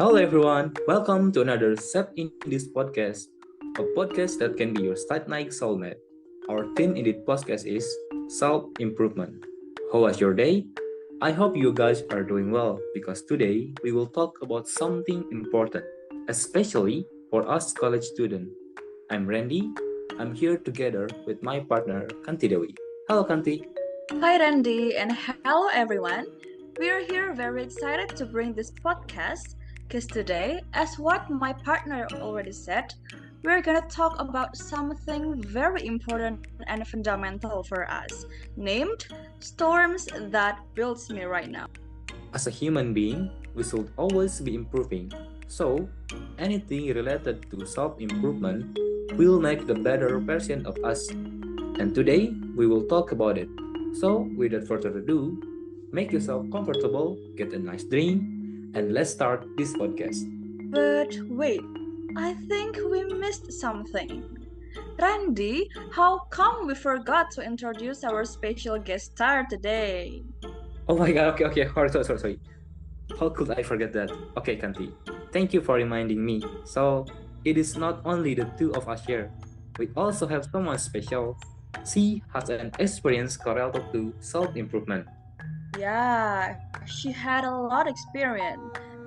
Hello everyone, welcome to another SEF Indisc Podcast, a podcast that can be your slight night soulmate. Our theme in this podcast is self-improvement. How was your day? I hope you guys are doing well because today we will talk about something important, especially for us college students. I'm Rendi. I'm here together with my partner Khanti. Hello Khanti. Hi, Rendi, and hello, everyone. We are here very excited to bring this podcast because today, as what my partner already said, we're gonna talk about something very important and fundamental for us, named storms that builds me right now. As a human being, we should always be improving. So, anything related to self-improvement will make the better version of us. And today, we will talk about it. So, without further ado, make yourself comfortable, get a nice drink, and let's start this podcast. But wait, I think we missed something. Randy, how come we forgot to introduce our special guest star today? Oh my god, okay, sorry. How could I forget that? Okay, Kanti, thank you for reminding me. So, it is not only the two of us here, we also have someone special. She has an experience correlated to self-improvement. Yeah, she had a lot experience.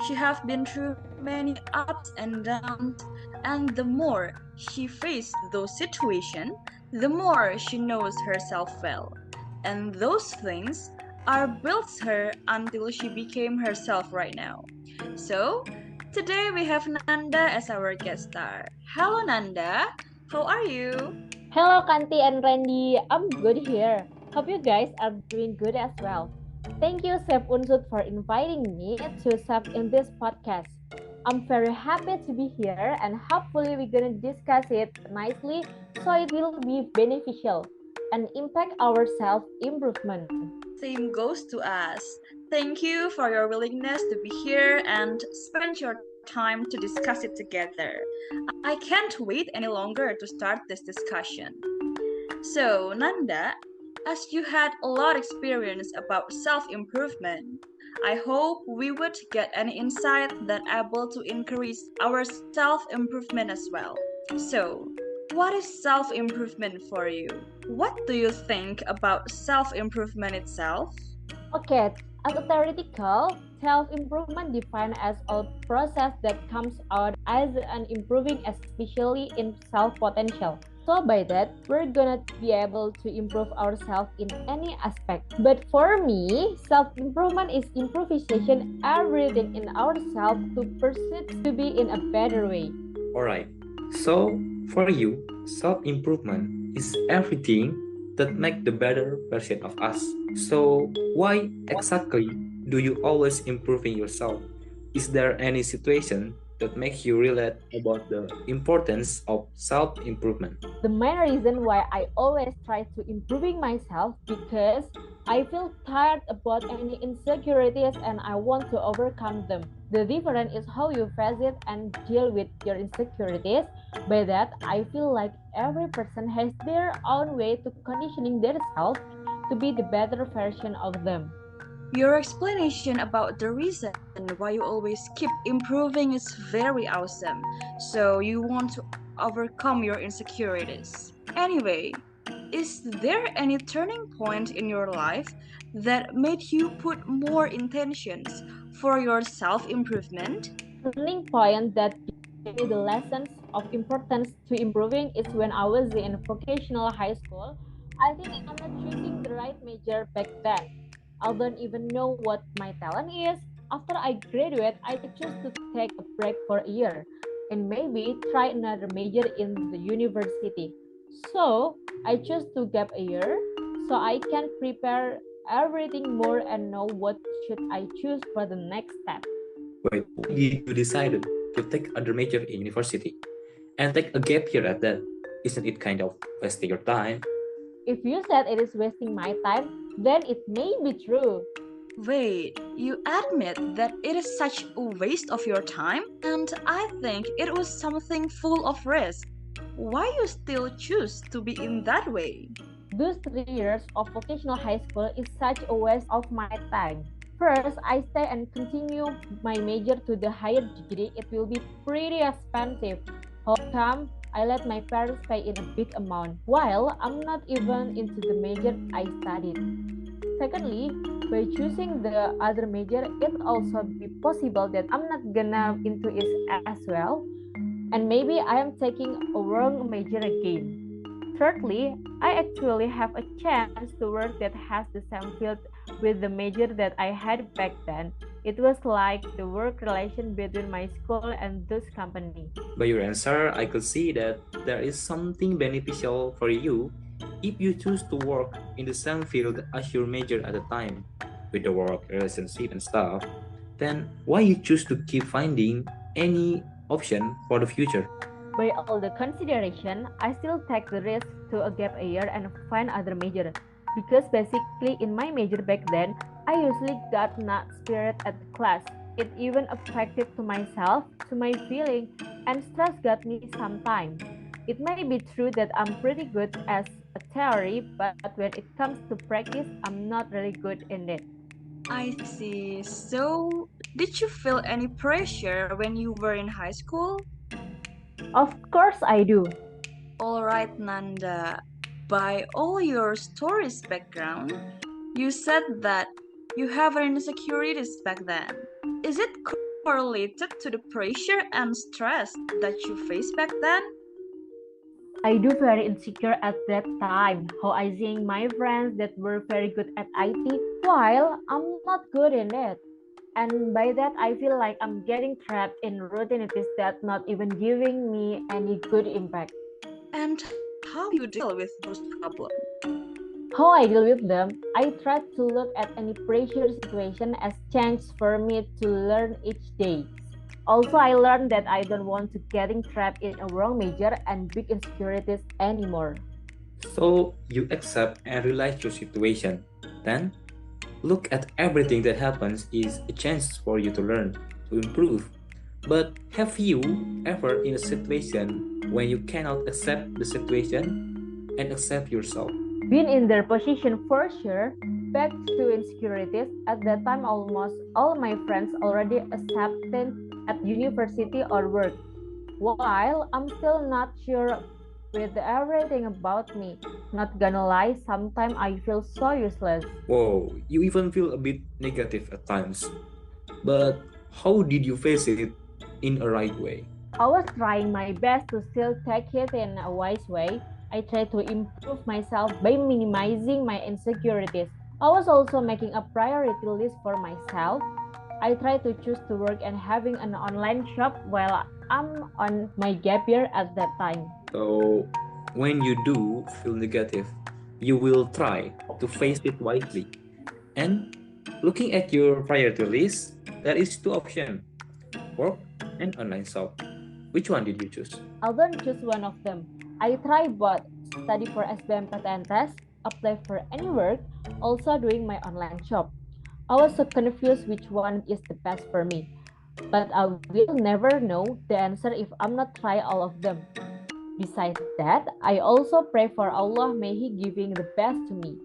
She have been through many ups and downs, and the more she faced those situations, the more she knows herself well. And those things are built her until she became herself right now. So, today we have Nanda as our guest star. Hello Nanda, how are you? Hello, Khanti and Rendi. I'm good here. Hope you guys are doing good as well. Thank you, SEF Unsoed, for inviting me to SEF in this podcast. I'm very happy to be here and hopefully we're going to discuss it nicely so it will be beneficial and impact our self-improvement. Same goes to us. Thank you for your willingness to be here and spend your time to discuss it together. I can't wait any longer to start this discussion. So, Nanda, as you had a lot experience about self-improvement, I hope we would get an insight that able to increase our self-improvement as well. So, what is self-improvement for you? What do you think about self-improvement itself? Okay, as a theoretical, self-improvement defined as a process that comes out as an improving especially in self-potential. So by that, we're gonna be able to improve ourselves in any aspect. But for me, self-improvement is improvisation everything in ourselves to proceed to be in a better way. Alright, so for you, self-improvement is everything that make the better version of us. So why exactly do you always improving yourself? Is there any situation that makes you realize about the importance of self-improvement? The main reason why I always try to improving myself because I feel tired about any insecurities and I want to overcome them. The difference is how you face it and deal with your insecurities. By that, I feel like every person has their own way to conditioning themselves to be the better version of them. Your explanation about the reason why you always keep improving is very awesome. So you want to overcome your insecurities. Anyway, is there any turning point in your life that made you put more intentions for your self-improvement? Turning point that gave me the lessons of importance to improving is when I was in vocational high school. I think I'm not choosing the right major back then. I don't even know what my talent is. After I graduate, I chose to take a break for a year and maybe try another major in the university. So I chose to gap a year so I can prepare everything more and know what should I choose for the next step. Wait, why did you decide to take other major in university and take a gap year at that? Isn't it kind of wasting your time? If you said it is wasting my time, then it may be true. Wait, you admit that it is such a waste of your time? And I think it was something full of risk. Why you still choose to be in that way? Those 3 years of vocational high school is such a waste of my time. first I stay and continue my major to the higher degree, it will be pretty expensive. How come I let my parents pay in a big amount while I'm not even into the major I studied? Secondly, by choosing the other major, it also be possible that I'm not gonna into it as well, and maybe I am taking a wrong major again. Thirdly, I actually have a chance to work that has the same field with the major that I had back then. It was like the work relation between my school and this company. By your answer, I could see that there is something beneficial for you if you choose to work in the same field as your major at the time, with the work, relationship, and stuff. Then why you choose to keep finding any option for the future? By all the consideration, I still take the risk to a gap year and find other major. Because basically in my major back then, I usually got not spirit at the class. It even affected to myself, to my feeling, and stress got me sometime. It may be true that I'm pretty good as a theory, but when it comes to practice, I'm not really good in it. I see. So, did you feel any pressure when you were in high school? Of course I do. Alright, Nanda. By all your stories background, you said that you have insecurities back then. Is it correlated to the pressure and stress that you faced back then? I do very insecure at that time, how I seeing my friends that were very good at IT while I'm not good in it. And by that I feel like I'm getting trapped in routinities that not even giving me any good impact. And how you deal with those problems? How I deal with them, I try to look at any pressure situation as chance for me to learn each day. Also, I learned that I don't want to getting trapped in a wrong major and big insecurities anymore. So you accept and realize your situation. Then look at everything that happens is a chance for you to learn, to improve. But have you ever in a situation when you cannot accept the situation and accept yourself? Been in their position for sure. Back to insecurities, at that time almost all my friends already accepted at university or work. While I'm still not sure with everything about me. Not gonna lie, sometimes I feel so useless. Whoa, you even feel a bit negative at times. But how did you face it in a right way? I was trying my best to still take it in a wise way. I tried to improve myself by minimizing my insecurities. I was also making a priority list for myself. I tried to choose to work and having an online shop while I'm on my gap year at that time. So, when you do feel negative, you will try to face it wisely. And looking at your priority list, there is two options, work and online shop. Which one did you choose? I don't choose one of them. I try both, study for SBMPTN test, apply for any work, also doing my online shop. I was so confused which one is the best for me. But I will never know the answer if I'm not try all of them. Besides that, I also pray for Allah may He giving the best to me.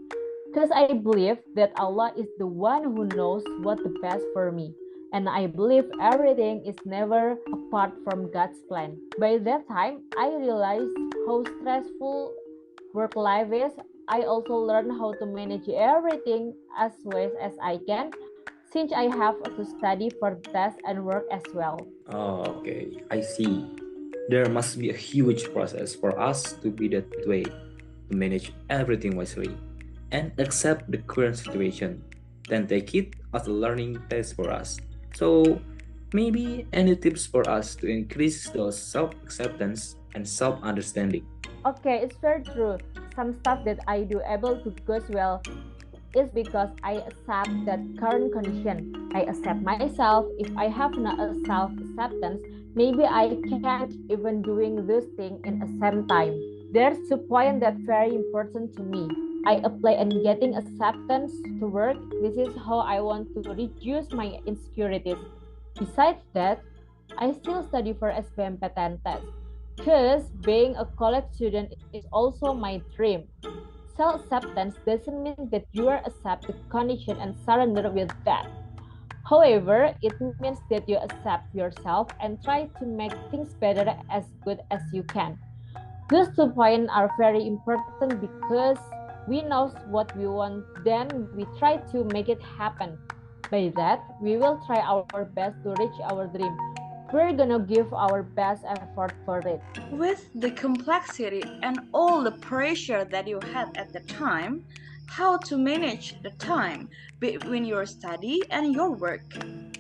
Because I believe that Allah is the one who knows what the best for me. And I believe everything is never apart from God's plan. By that time, I realized how stressful work life is. I also learned how to manage everything as well as I can, since I have to study for tests and work as well. Oh, okay, I see. There must be a huge process for us to be that way, to manage everything wisely and accept the current situation, then take it as a learning test for us. So, maybe any tips for us to increase those self-acceptance and self-understanding? Okay, it's very true. Some stuff that I do able to goes well is because I accept that current condition. I accept myself. If I have not a self-acceptance, maybe I can't even doing this thing in the same time. There's a point that's very important to me. I apply and getting acceptance to work. This is how I want to reduce my insecurities. Besides that, I still study for SBMPTN test. Because being a college student is also my dream. Self-acceptance doesn't mean that you are accept the condition and surrender with that. However, it means that you accept yourself and try to make things better as good as you can. These 2 points are very important because we know what we want, then we try to make it happen. By that, we will try our best to reach our dream. We're gonna give our best effort for it. With the complexity and all the pressure that you had at the time, how to manage the time between your study and your work?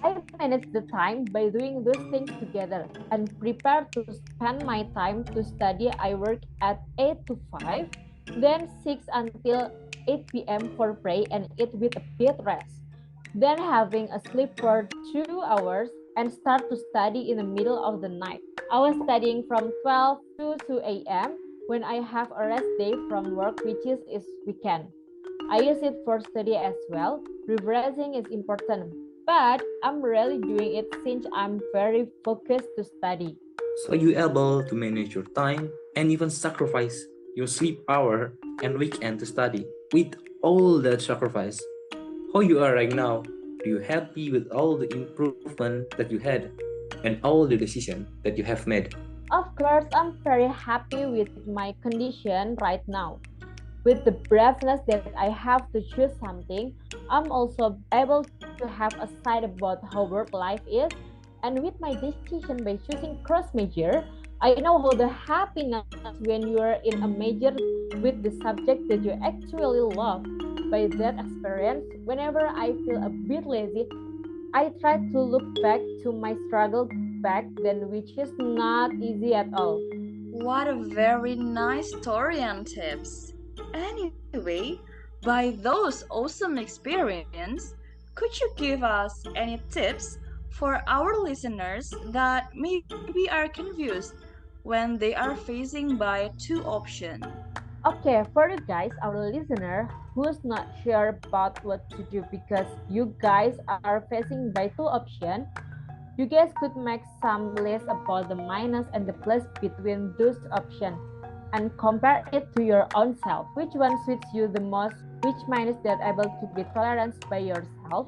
I manage the time by doing those things together and prepare to spend my time to study. I work at 8 to 5, then 6 until 8 p.m. for pray and eat with a bit rest. Then having a sleep for 2 hours and start to study in the middle of the night. I was studying from 12 to 2 a.m. when I have a rest day from work, which is weekend. I use it for study as well. Revising is important, but I'm really doing it since I'm very focused to study. So you able to manage your time and even sacrifice your sleep hour and weekend to study. With all that sacrifice, how you are right now? Are you happy with all the improvement that you had and all the decision that you have made? Of course, I'm very happy with my condition right now. With the braveness that I have to choose something, I'm also able to have a sight about how work life is. And with my decision by choosing cross major, I know how the happiness when you are in a major with the subject that you actually love. By that experience, whenever I feel a bit lazy, I try to look back to my struggle back then, which is not easy at all. What a very nice story and tips. Anyway, by those awesome experience, could you give us any tips for our listeners that maybe are confused when they are facing by two options? Okay, for you guys, our listener who's not sure about what to do because you guys are facing by two options, you guys could make some list about the minus and the plus between those options and compare it to your own self. Which one suits you the most? Which minus that able to be tolerated by yourself?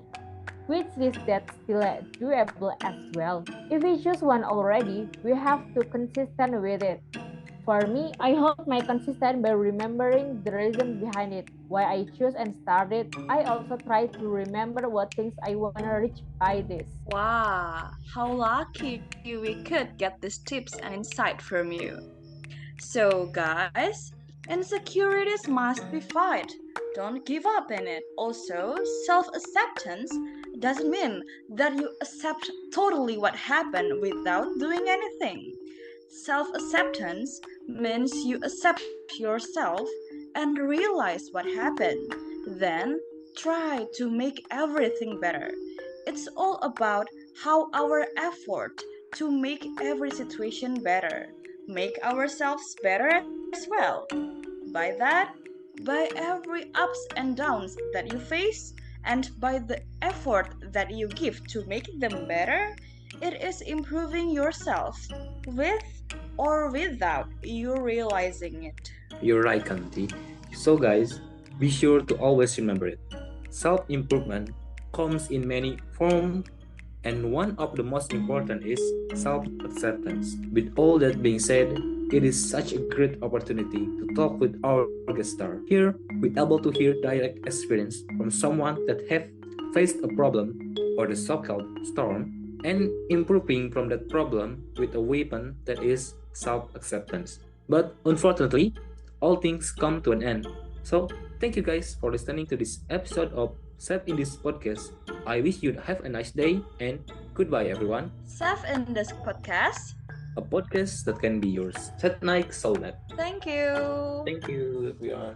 Which is that still doable as well? If we choose one already, we have to consistent with it. For me, I hold my consistent by remembering the reason behind it, why I choose and started. I also try to remember what things I want to reach by this. Wow, how lucky we could get these tips and insight from you. So, guys, insecurities must be fight. Don't give up in it. Also, self acceptance doesn't mean that you accept totally what happened without doing anything. Self acceptance means you accept yourself and realize what happened. Then try to make everything better. It's all about how our effort to make every situation better, make ourselves better as well. By that, by every ups and downs that you face, and by the effort that you give to make them better, it is improving yourself with or without you realizing it. You're right, Khanti. So guys, be sure to always remember it. Self-improvement comes in many forms, and one of the most important is self-acceptance. With all that being said, it is such a great opportunity to talk with our guest star. Here, we're able to hear direct experience from someone that have faced a problem or the so-called storm and improving from that problem with a weapon that is self-acceptance. But unfortunately, all things come to an end. So, thank you guys for listening to this episode of SEF Indisc Podcast. I wish you'd have a nice day and goodbye everyone. SEF Indisc Podcast. A podcast that can be yours. Set night soulmate. Thank you. Thank you everyone.